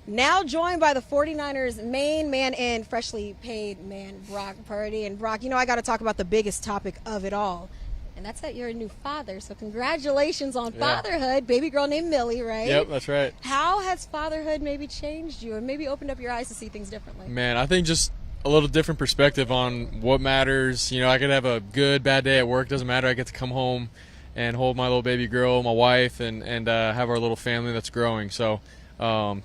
Now joined by the 49ers main man and freshly paid man, Brock Purdy. And Brock, I got to talk about the biggest topic of it all. And that's that you're a new father. So congratulations on fatherhood. Baby girl named Millie, right? Yep, that's right. How has fatherhood maybe changed you and maybe opened up your eyes to see things differently? Man, I think just a little different perspective on what matters. I could have a good, bad day at work. Doesn't matter. I get to come home and hold my little baby girl, my wife, and have our little family that's growing. So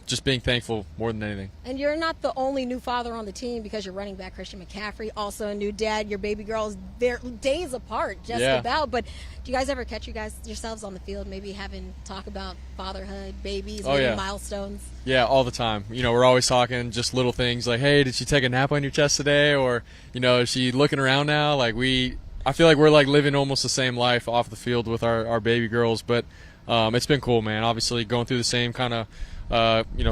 just being thankful more than anything. And you're not the only new father on the team because your running back, Christian McCaffrey, also a new dad. Your baby girls, they're days apart, just about. But do you guys ever catch yourselves on the field, maybe having talk about fatherhood, babies, milestones? Yeah, all the time. We're always talking just little things like, hey, did she take a nap on your chest today? Or, is she looking around now? I feel like we're living almost the same life off the field with our baby girls. But it's been cool, man. Obviously going through the same kind of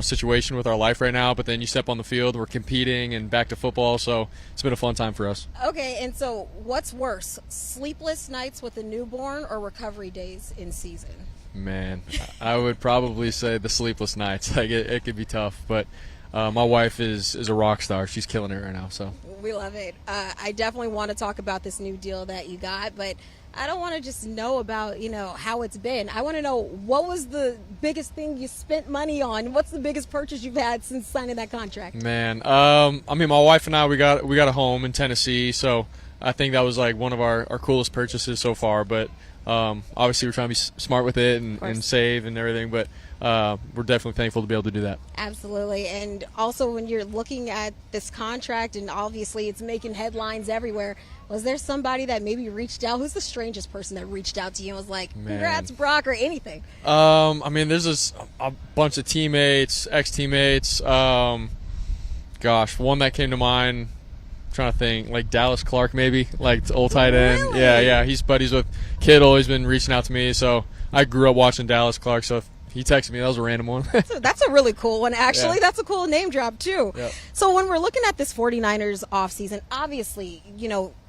situation with our life right now, but then you step on the field, we're competing and back to football, so it's been a fun time for us. Okay, and so what's worse, sleepless nights with a newborn or recovery days in season? Man, I would probably say the sleepless nights. It could be tough, but my wife is a rock star. She's killing it right now. So we love it. I definitely want to talk about this new deal that you got, but I don't want to just know about, how it's been. I want to know, what was the biggest thing you spent money on? What's the biggest purchase you've had since signing that contract? Man, my wife and I, we got a home in Tennessee, so I think that was one of our coolest purchases so far. But obviously we're trying to be smart with it and save and everything, but we're definitely thankful to be able to do that. Absolutely. And also when you're looking at this contract, and obviously it's making headlines everywhere, was there somebody that maybe reached out? Who's the strangest person that reached out to you and was like, congrats, Brock, or anything? There's a bunch of teammates, ex-teammates. One that came to mind, I'm trying to think, Dallas Clark maybe, old tight end. Really? Yeah, he's buddies with Kittle. He's been reaching out to me, so I grew up watching Dallas Clark, so he texted me. That was a random one. That's a really cool one, actually. Yeah. That's a cool name drop, too. Yep. So when we're looking at this 49ers offseason, obviously,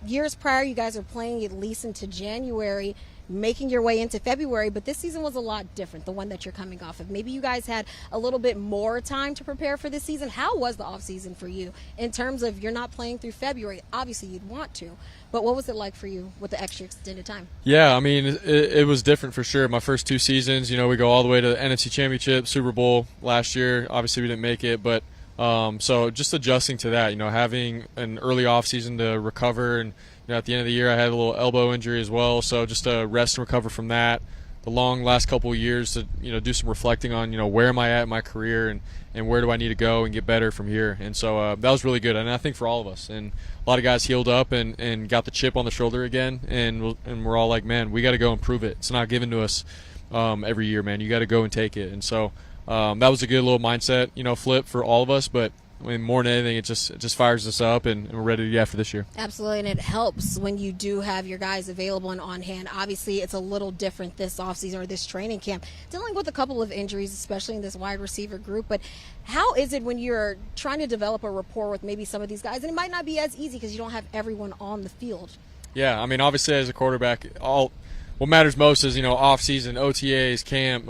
years prior, you guys are playing at least into January, making your way into February, but this season was a lot different, the one that you're coming off of. Maybe you guys had a little bit more time to prepare for this season. How was the offseason for you in terms of you're not playing through February? Obviously, you'd want to, but what was it like for you with the extra extended time? Yeah, it was different for sure. My first two seasons, we go all the way to the NFC Championship, Super Bowl last year. Obviously, we didn't make it, but so just adjusting to that, having an early offseason to recover, and at the end of the year I had a little elbow injury as well, so just to rest and recover from that. The long last couple of years to do some reflecting on where am I at in my career and where do I need to go and get better from here. And so that was really good, and I think for all of us. And a lot of guys healed up and got the chip on the shoulder again, and we're all like, man, we got to go and prove it. It's not given to us every year, man. You got to go and take it. And so that was a good little mindset flip for all of us. But more than anything, it just fires us up, and we're ready to get after this year. Absolutely, and it helps when you do have your guys available and on hand. Obviously, it's a little different this offseason or this training camp, dealing with a couple of injuries, especially in this wide receiver group. But how is it when you're trying to develop a rapport with maybe some of these guys? And it might not be as easy because you don't have everyone on the field. Yeah, obviously as a quarterback, what matters most is, off-season, OTAs, camp,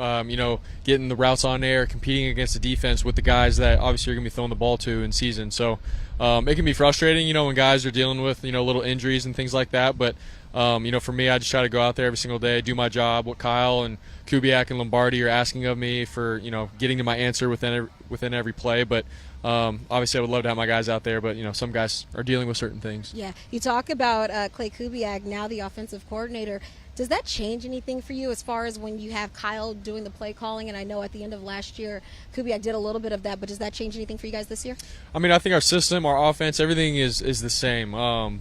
getting the routes on air, competing against the defense with the guys that obviously you're going to be throwing the ball to in season. So it can be frustrating, when guys are dealing with, little injuries and things like that. But, for me, I just try to go out there every single day, do my job, what Kyle and Kubak and Lombardi are asking of me for, getting to my answer within every play. But obviously I would love to have my guys out there, but, some guys are dealing with certain things. Yeah. You talk about Klay Kubak, now the offensive coordinator. Does that change anything for you as far as when you have Kyle doing the play calling? And I know at the end of last year, Kubiak did a little bit of that, but does that change anything for you guys this year? I think our system, our offense, everything is the same.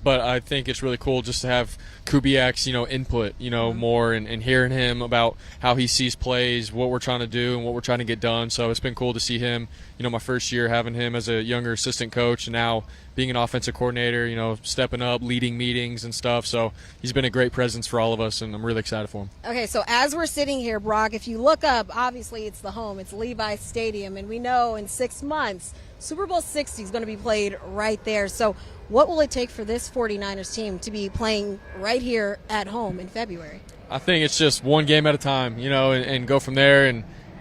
But I think it's really cool just to have Kubiak's, input, more and hearing him about how he sees plays, what we're trying to do and what we're trying to get done. So it's been cool to see him, my first year having him as a younger assistant coach, and now being an offensive coordinator, stepping up, leading meetings and stuff. So he's been a great presence for all of us, and I'm really excited for him. Okay, so as we're sitting here, Brock, if you look up, obviously it's the home. It's Levi's Stadium, and we know in 6 months, Super Bowl 60 is going to be played right there. So what will it take for this 49ers team to be playing right here at home in February? I think it's just one game at a time, and go from there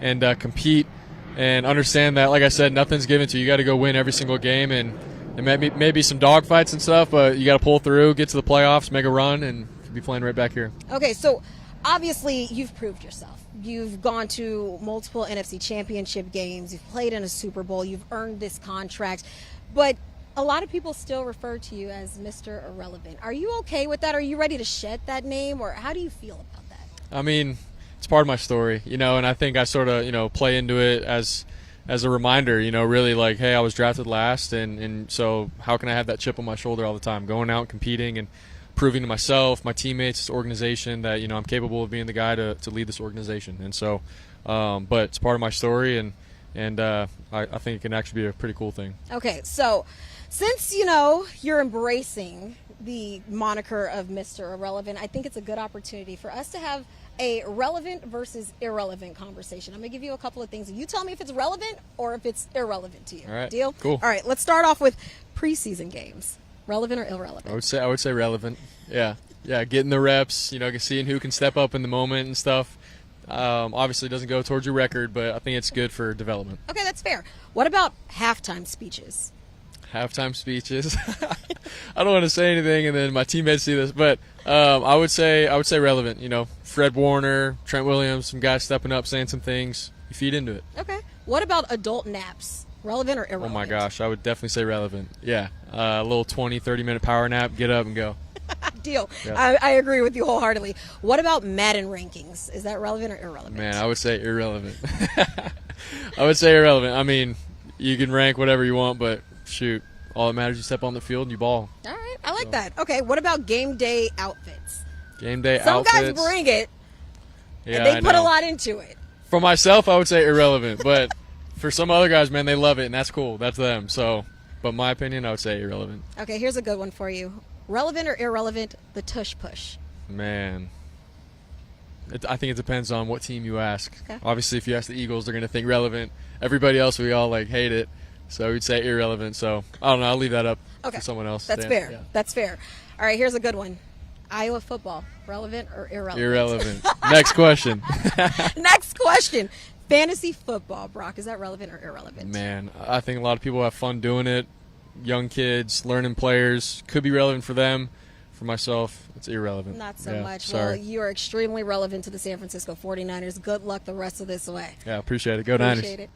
and compete and understand that, like I said, nothing's given to you. You got to go win every single game, and maybe some dogfights and stuff, but you got to pull through, get to the playoffs, make a run, and be playing right back here. Okay, so obviously you've proved yourself. You've gone to multiple NFC championship games. You've played in a Super Bowl. You've earned this contract. But a lot of people still refer to you as Mr. Irrelevant. Are you okay with that? Are you ready to shed that name, or how do you feel about that? I mean, it's part of my story, and I think I sort of, play into it as a reminder, really like, hey, I was drafted last, and so how can I have that chip on my shoulder all the time, going out and competing and proving to myself, my teammates, this organization that, I'm capable of being the guy to lead this organization. And so, but it's part of my story, and I think it can actually be a pretty cool thing. Okay, so since, you're embracing the moniker of Mr. Irrelevant, I think it's a good opportunity for us to have a relevant versus irrelevant conversation. I'm going to give you a couple of things. You tell me if it's relevant or if it's irrelevant to you. All right. Deal? Cool. All right, let's start off with preseason games. Relevant or irrelevant? I would say relevant. Yeah, getting the reps, seeing who can step up in the moment and stuff. Obviously, it doesn't go towards your record, but I think it's good for development. Okay, that's fair. What about halftime speeches? Halftime speeches. I don't want to say anything, and then my teammates see this, but I would say relevant. Fred Warner, Trent Williams, some guys stepping up, saying some things. You feed into it. Okay. What about adult naps? Relevant or irrelevant? Oh my gosh, I would definitely say relevant. Yeah, a little 20, 30-minute power nap, get up and go. Deal. Yeah. I agree with you wholeheartedly. What about Madden rankings? Is that relevant or irrelevant? Man, I would say irrelevant. I would say irrelevant. I mean, you can rank whatever you want, but shoot, all that matters is you step on the field and you ball. All right, I like that. Okay, what about game day outfits? Game day Some outfits. guys bring it, Yeah, and they I put a know. lot into it. For myself, I would say irrelevant, but for some other guys, man, they love it, and that's cool. That's them. So, but my opinion, I would say irrelevant. Okay, here's a good one for you. Relevant or irrelevant, the tush push? Man, I think it depends on what team you ask. Okay. Obviously, if you ask the Eagles, they're going to think relevant. Everybody else, we all hate it. So we'd say irrelevant. So I don't know. I'll leave that up for someone else. That's fair. Yeah. That's fair. All right, here's a good one. Iowa football, relevant or irrelevant? Irrelevant. Next question. Next question. Fantasy football, Brock, is that relevant or irrelevant? Man, I think a lot of people have fun doing it. Young kids, learning players, could be relevant for them. For myself, it's irrelevant. Not so much. Sorry. Well, you are extremely relevant to the San Francisco 49ers. Good luck the rest of this way. Yeah, appreciate it. Go Niners. Appreciate it.